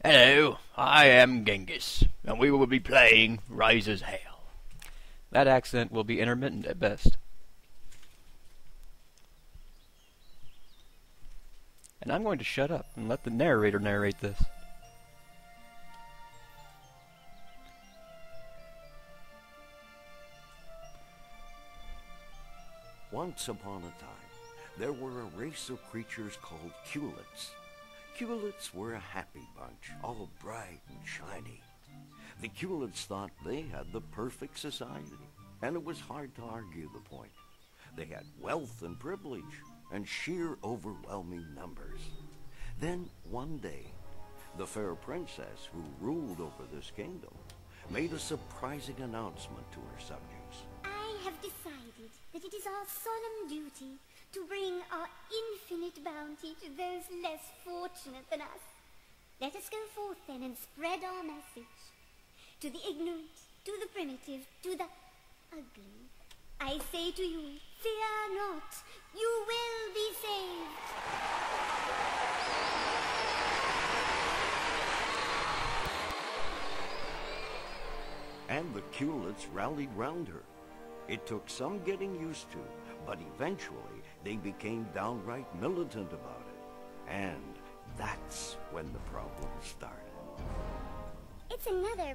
Hello, I am Genghis, and we will be playing Raze as Hell. That accent will be intermittent at best. And I'm going to shut up and let the narrator narrate this. Once upon a time, there were a race of creatures called cubelets. Cubelets were a happy bunch, all bright and shiny. The cubelets thought they had the perfect society, and it was hard to argue the point. They had wealth and privilege, and sheer overwhelming numbers. Then, one day, the fair princess who ruled over this kingdom made a surprising announcement to her subjects. I have decided that it is our solemn duty to bring our infinite bounty to those less fortunate than us. Let us go forth then and spread our message. To the ignorant, to the primitive, to the ugly. I say to you, fear not, you will be saved. And the cubelets rallied round her. It took some getting used to, but eventually they became downright militant about it. And that's when the problem started. It's another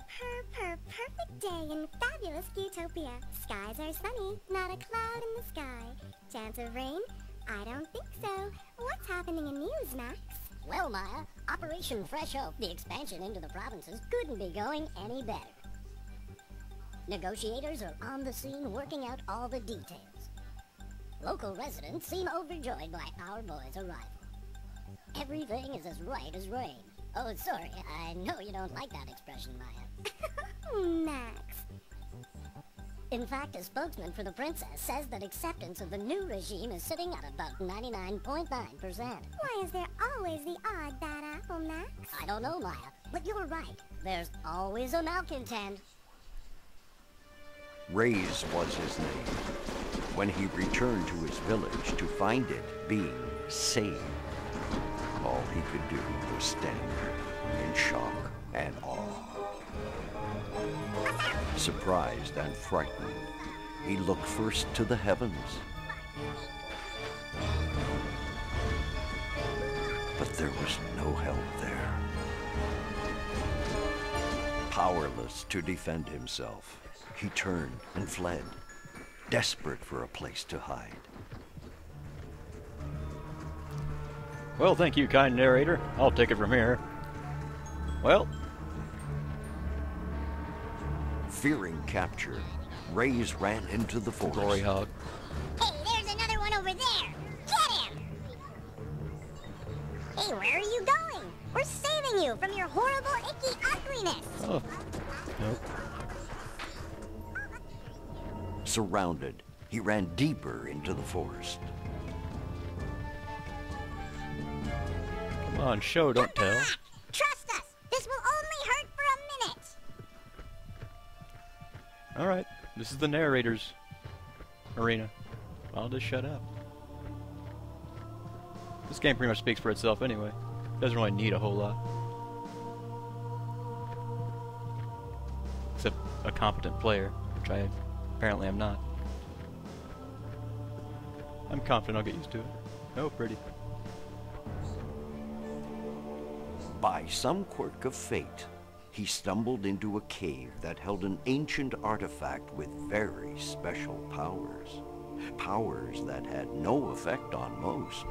perfect day in fabulous utopia. Skies are sunny, not a cloud in the sky. Chance of rain? I don't think so. What's happening in news, Max? Well, Maya, Operation Fresh Hope, the expansion into the provinces, couldn't be going any better. Negotiators are on the scene working out all the details. Local residents seem overjoyed by our boys' arrival. Everything is as right as rain. Oh, sorry, I know you don't like that expression, Maya. Max. In fact, a spokesman for the princess says that acceptance of the new regime is sitting at about 99.9%. Why is there always the odd bad apple, Max? I don't know, Maya, but you're right. There's always a malcontent. Raze was his name. When he returned to his village to find it being saved, all he could do was stand there in shock and awe. Surprised and frightened, he looked first to the heavens. But there was no help there. Powerless to defend himself, he turned and fled, desperate for a place to hide. Well, thank you, kind narrator. I'll take it from here. Well, Fearing capture, Raze ran into the forest. glory hog. Hey, there's another one over there. Get him! Hey, where are you going? We're saving you from your horrible, icky ugliness. Oh, nope. Surrounded, he ran deeper into the forest. Come on, show, don't tell. Back. Trust us. This will only hurt for a minute. Alright, this is the narrator's arena. I'll just shut up. This game pretty much speaks for itself anyway. Doesn't really need a whole lot. Except a competent player, which I apparently am not. I'm confident I'll get used to it. Oh, pretty. By some quirk of fate, he stumbled into a cave that held an ancient artifact with very special powers. Powers that had no effect on most.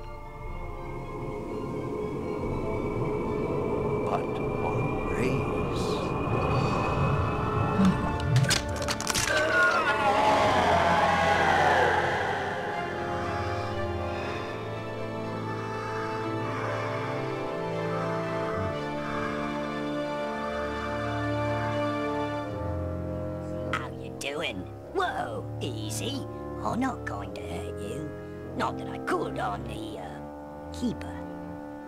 But on Raze. Doing? Whoa, easy. I'm not going to hurt you. Not that I could on the, keeper.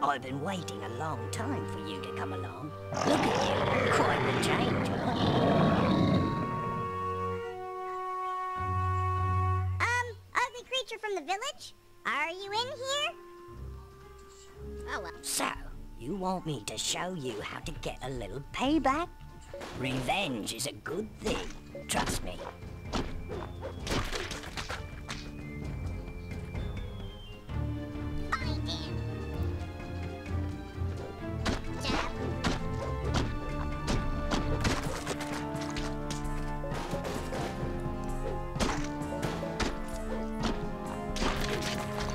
I've been waiting a long time for you to come along. Look at you, quite the change, Ugly creature from the village? Are you in here? Oh, well. So, You want me to show you how to get a little payback? Revenge is a good thing. Trust me. Find him. Jab.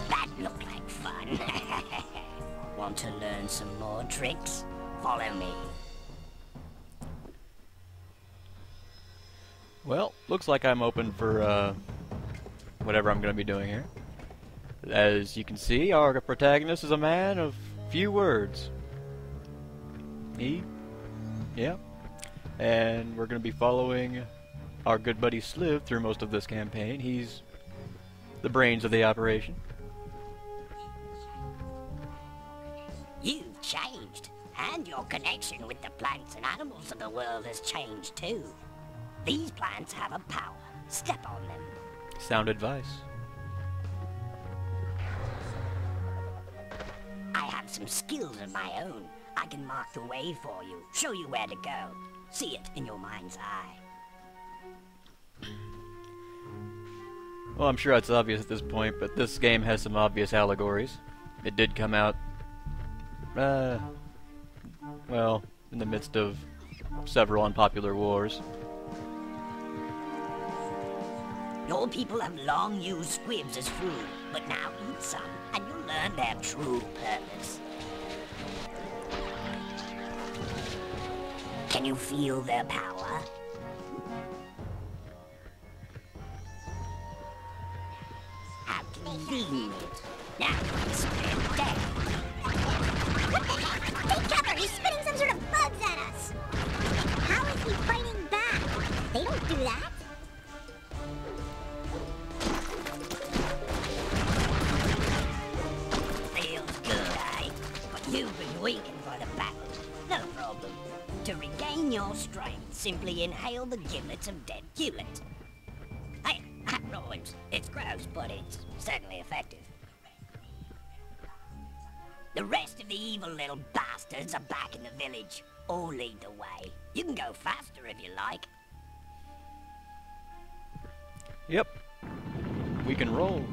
That looked like fun. Want to learn some more tricks? Follow me. Well, looks like I'm open for whatever I'm going to be doing here. As you can see, our protagonist is a man of few words. Yeah. And we're going to be following our good buddy Sliv through most of this campaign. He's the brains of the operation. You've changed, and your connection with the plants and animals of the world has changed too. These plants have a power. Step on them. Sound advice. I have some skills of my own. I can mark the way for you, show you where to go. See it in your mind's eye. Well, I'm sure it's obvious at this point, but this game has some obvious allegories. It did come out, well, in the midst of several unpopular wars. Your people have long used squibs as food, but now eat some, and you'll learn their true purpose. Can you feel their power? How convenient. Now, spin dead. What the heck? Take cover! He's spitting some sort of bugs at us! How is he fighting back? They don't do that. Feels good, eh? But you've been weakened by the battle. No problem. To regain your strength, simply inhale the giblets of dead cubelets. Hey, that rhymes. It's gross, but it's certainly effective. The rest of the evil little bastards are back in the village. All lead the way. You can go faster if you like. Yep. We can roll.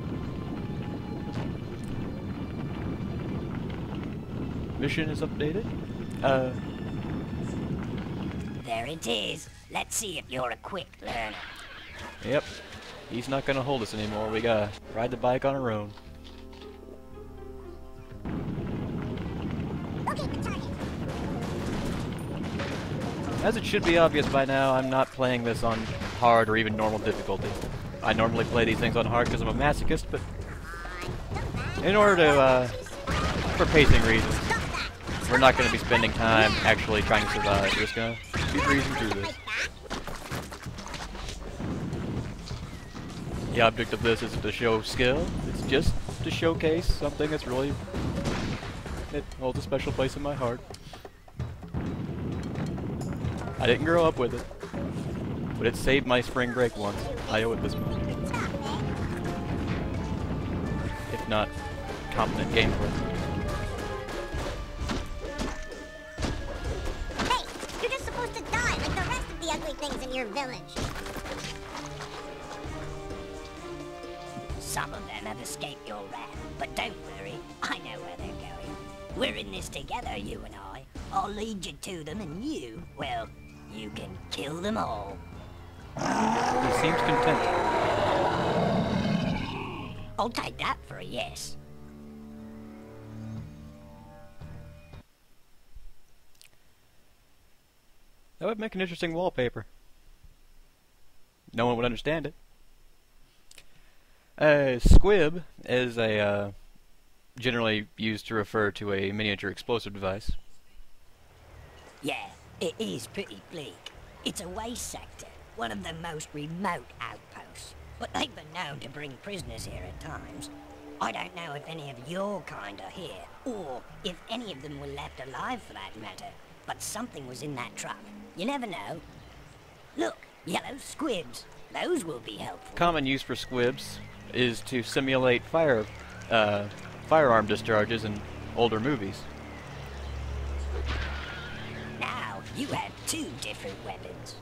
Mission is updated. There it is. Let's see if you're a quick learner. Yep. He's not gonna hold us anymore. We gotta ride the bike on our own. Okay, the target. As it should be obvious by now, I'm not playing this on hard or even normal difficulty. I normally play these things on hard because I'm a masochist, but in order to, for pacing reasons, we're not going to be spending time actually trying to survive. We're just going to be breezing through this. The object of this isn't to show skill, it's just to showcase something that's really, it holds a special place in my heart. I didn't grow up with it, but it saved my spring break once. I owe it this much. If not, competent gameplay. Hey, you're just supposed to die like the rest of the ugly things in your village. Some of them have escaped your wrath, but don't worry, I know where they're going. We're in this together, you and I. I'll lead you to them, and you, well, you can kill them all. He seems content. I'll take that for a yes. That would make an interesting wallpaper. No one would understand it. Squib is a generally used to refer to a miniature explosive device. Yeah, it is pretty bleak. It's a waste sector, one of the most remote outposts. But they've been known to bring prisoners here at times. I don't know if any of your kind are here, or if any of them were left alive for that matter. But something was in that truck. You never know. Look, yellow squibs. Those will be helpful. Common use for squibs is to simulate firearm discharges in older movies. You have 2 different weapons.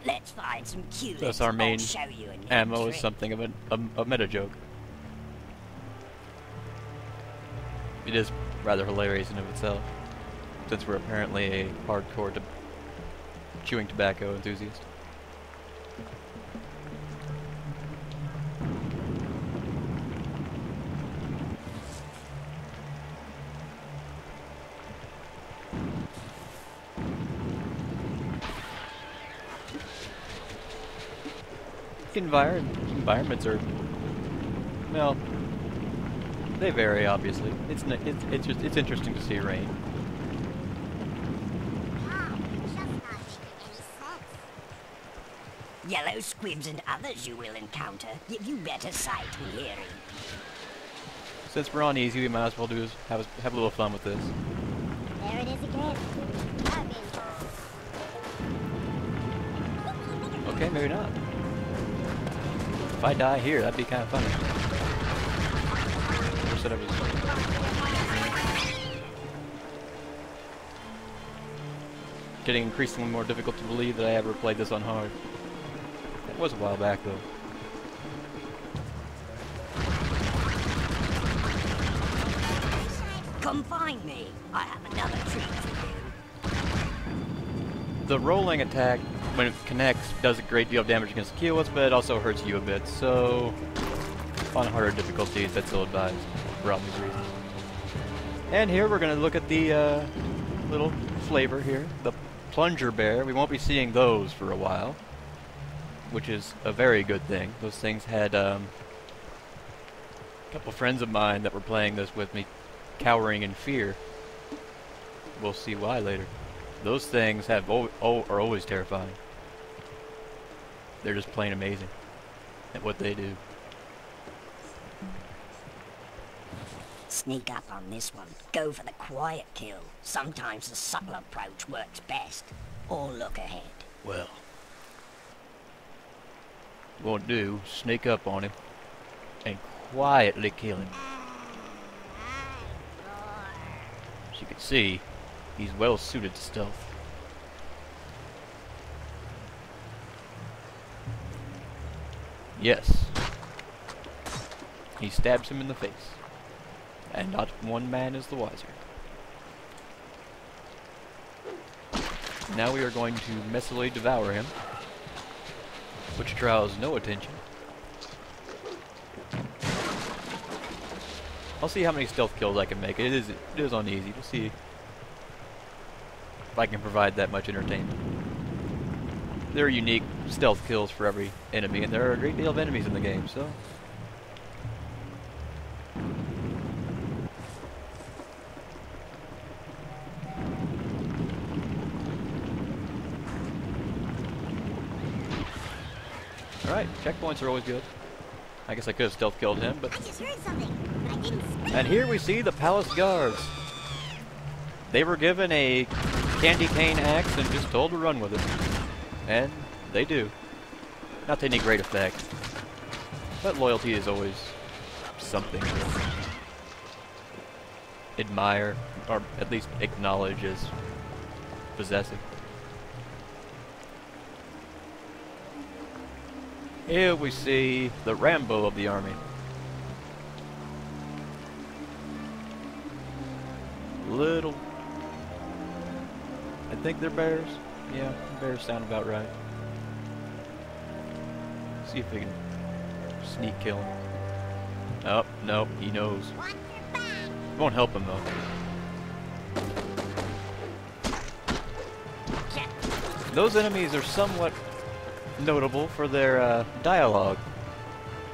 Let's find some cubelets. That's our main I'll show you a new ammo is trick. something of a meta joke. It is rather hilarious in of itself, since we're apparently a hardcore chewing tobacco enthusiast. Environments are, well, they vary obviously. It's just interesting to see rain. Yellow squibs and others you will encounter give you better sight and hearing. Since we're on easy, we might as well have a little fun with this. There it is again. Okay, maybe not. If I die here, that'd be kind of funny. I said I was. Getting increasingly more difficult to believe that I ever played this on hard. It was a while back, though. Come find me. I have another treat for you. The rolling attack, when it connects, does a great deal of damage against the cubelets, but it also hurts you a bit, so on harder difficulties, that's ill advised, for obvious reasons. And here we're going to look at the little flavor here, the plunger bear. We won't be seeing those for a while, which is a very good thing. Those things had a couple friends of mine that were playing this with me cowering in fear. We'll see why later. Those things are always terrifying. They're just plain amazing at what they do. Sneak up on this one. Go for the quiet kill. Sometimes the subtle approach works best. Or look ahead. Well, won't do. Sneak up on him and quietly kill him. As you can see, he's well suited to stealth. Yes. He stabs him in the face. And not one man is the wiser. Now we are going to messily devour him, which draws no attention. I'll see how many stealth kills I can make. It is on easy. We'll see if I can provide that much entertainment. There are unique stealth kills for every enemy, and there are a great deal of enemies in the game, so alright, checkpoints are always good. I guess I could have stealth killed him, but... I just heard something, but I didn't spell And here we see the palace guards. They were given a candy cane axe and just told to run with it. And they do. Not to any great effect. But loyalty is always something to admire, or at least acknowledge as possessive. Here we see the Rambo of the army. Little... I think they're bears. Yeah, bears sound about right. See if we can sneak kill him. Oh, no, he knows. Won't help him though. Those enemies are somewhat notable for their dialogue.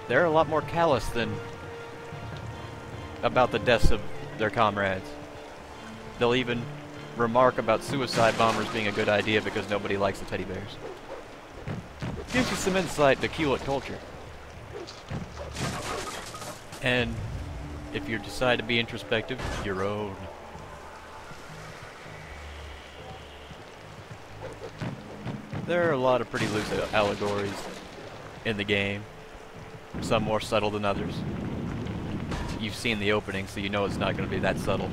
They're a lot more callous than about the deaths of their comrades. They'll even remark about suicide bombers being a good idea because nobody likes the teddy bears. Gives you some insight to cubelet culture. And if you decide to be introspective, your own. There are a lot of pretty loose allegories in the game, some more subtle than others. You've seen the opening, so you know it's not going to be that subtle.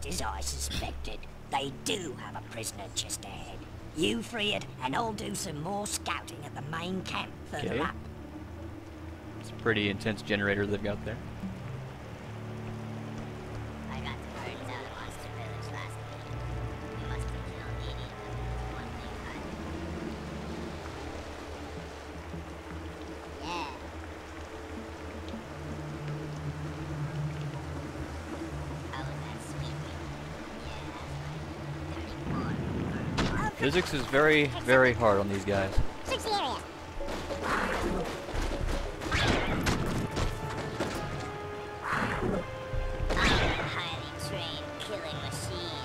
fact, as I suspected, they do have a prisoner just ahead. You free it, and I'll do some more scouting at the main camp further up. It's a pretty intense generator they've got there. I got the birds out of Monster Village last week. We must have killed 80 of them. One thing cut. Yeah. How was that sweet meat? Yeah, that's right. 34. Physics is very, very hard on these guys. Search the area. Highly trained killing machine.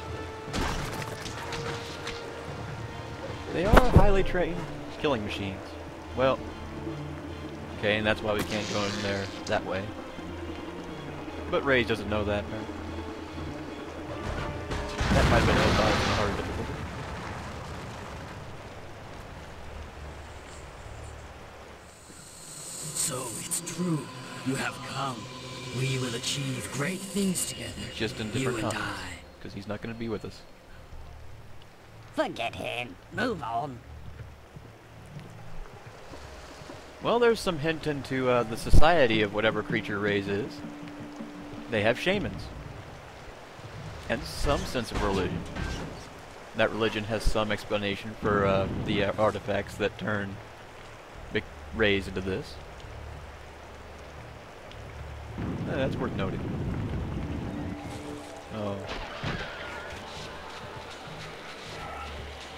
They are highly trained killing machines. Well, okay, and that's why we can't go in there that way. But Raze doesn't know that, right? That might have been a hard difficulty. So it's true. You have come. We will achieve great things together. Just in you different and times. I. Because he's not going to be with us. Forget him. Move on. Well, there's some hint into the society of whatever creature Raze is. They have shamans. And some sense of religion. That religion has some explanation for the artifacts that turn Raze into this. That's worth noting. Oh.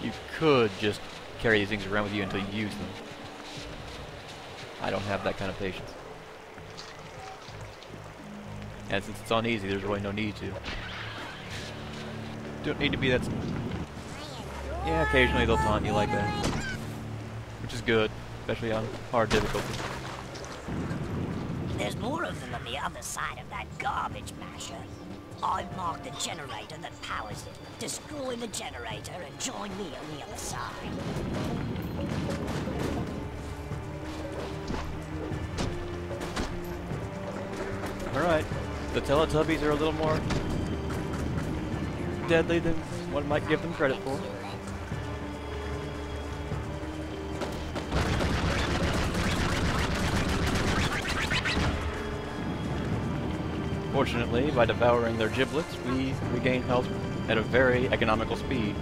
You could just carry these things around with you until you use them. I don't have that kind of patience. And since it's on easy, there's really no need to. Don't need to be that... Yeah, occasionally they'll taunt you like that. Which is good, especially on hard difficulty. There's more of them on the other side of that garbage masher. I've marked the generator that powers it. Destroy the generator and join me on the other side. Alright, the Teletubbies are a little more deadly than one might give them credit for. Fortunately, by devouring their giblets, we regain health at a very economical speed.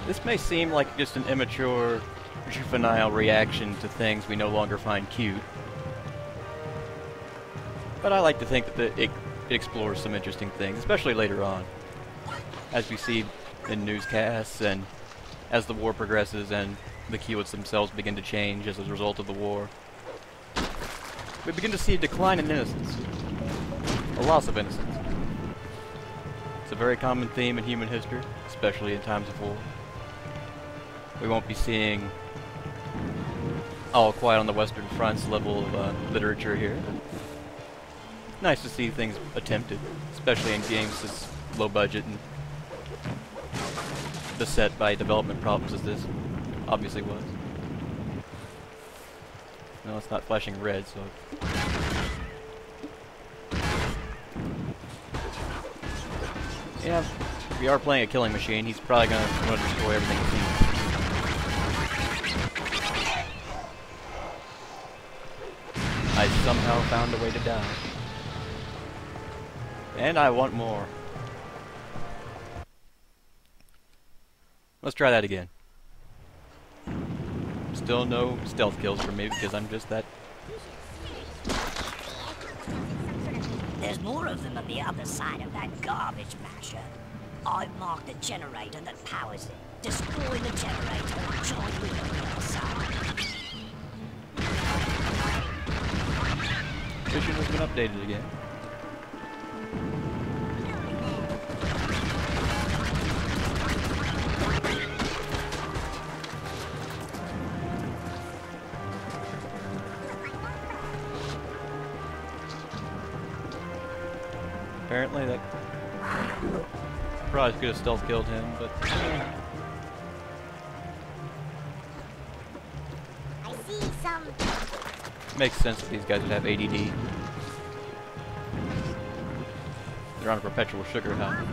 This may seem like just an immature, juvenile reaction to things we no longer find cute, but I like to think that it explores some interesting things, especially later on, as we see in newscasts and as the war progresses and the cubelets themselves begin to change as a result of the war. We begin to see a decline in innocence, a loss of innocence. It's a very common theme in human history, especially in times of war. We won't be seeing All Quiet on the Western Front's level of literature here. Nice to see things attempted, especially in games this low budget and beset by development problems as this obviously was. No, it's not flashing red, so... Yeah, if we are playing a killing machine, he's probably going to want to destroy everything he sees. I somehow found a way to die. And I want more. Let's try that again. Still no stealth kills for me because I'm just that... There's more of them on the other side of that garbage masher. I've marked the generator that powers it. Destroy the generator and join me on the other side. Mission has been updated again. Apparently that probably could have stealth killed him, but Makes sense that these guys would have ADD. They're on a perpetual sugar high.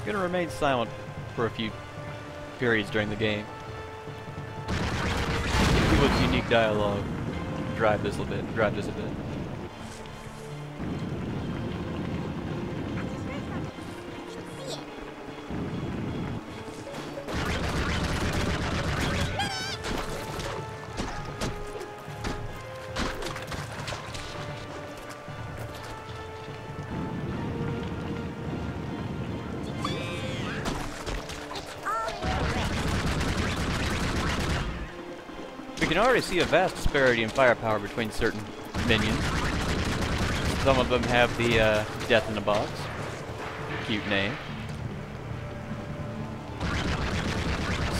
Gonna remain silent for a few periods during the game. People's unique dialogue drive this a bit. You can already see a vast disparity in firepower between certain minions. Some of them have the Death in the Box. Cute name.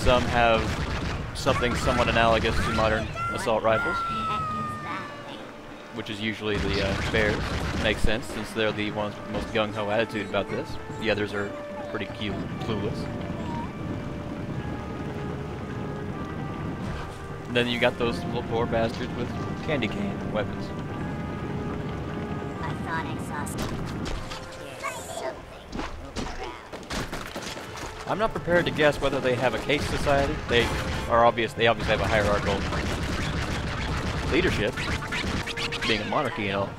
Some have something somewhat analogous to modern assault rifles, which is usually the bears. Makes sense, since they're the ones with the most gung-ho attitude about this. The others are pretty cute, clueless. And then you got those little poor bastards with candy cane weapons. I thought I saw something. Moving around. I'm not prepared to guess whether they have a case society. They obviously have a hierarchical leadership, being a monarchy and all.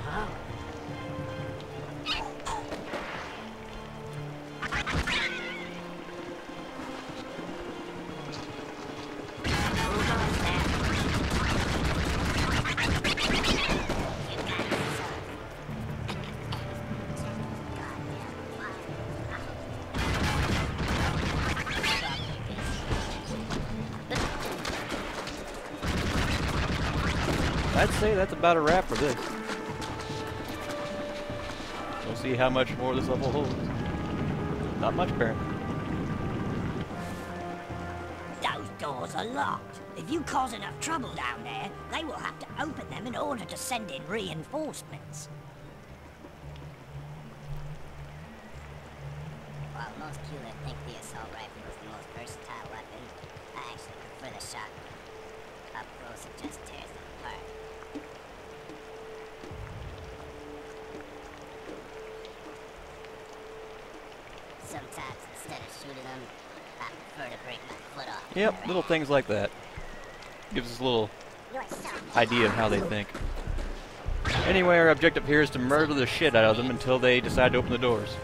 I'd say that's about a wrap for this. We'll see how much more this level holds. Not much, apparently. Those doors are locked. If you cause enough trouble down there, they will have to open them in order to send in reinforcements. While most cubelets think the assault rifle is the most versatile weapon, I actually prefer the shotgun. Up close, it just tears them apart. Sometimes, instead of shooting them, I prefer to break my foot off. Yep, little things like that. Gives us a little idea of how they think. Anyway, our objective here is to murder the shit out of them until they decide to open the doors.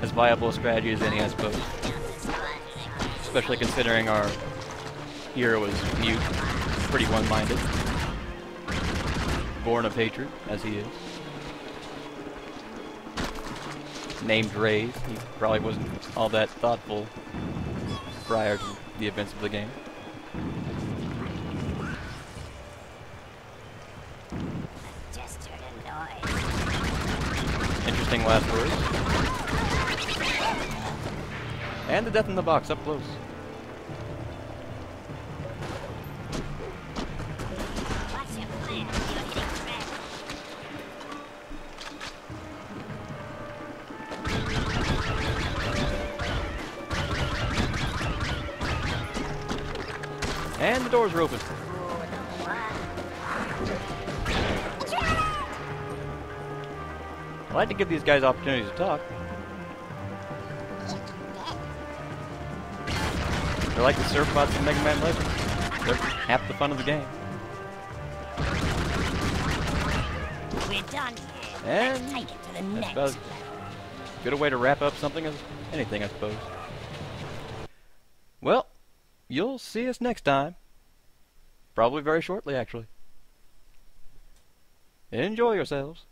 As viable a strategy as any, I suppose. Especially considering our hero is mute, pretty one-minded. Born of hatred, as he is. Named Raze, he probably wasn't all that thoughtful prior to the events of the game. Interesting last words. And the Death in the Box up close. And the doors are open. I like to give these guys opportunities to talk. They're like the surf bots in Mega Man Legends. They're half the fun of the game. We're done here. And Let's take it to the that's next about as level. good a way to wrap up something as anything, I suppose. Well, you'll see us next time. Probably very shortly, actually. Enjoy yourselves.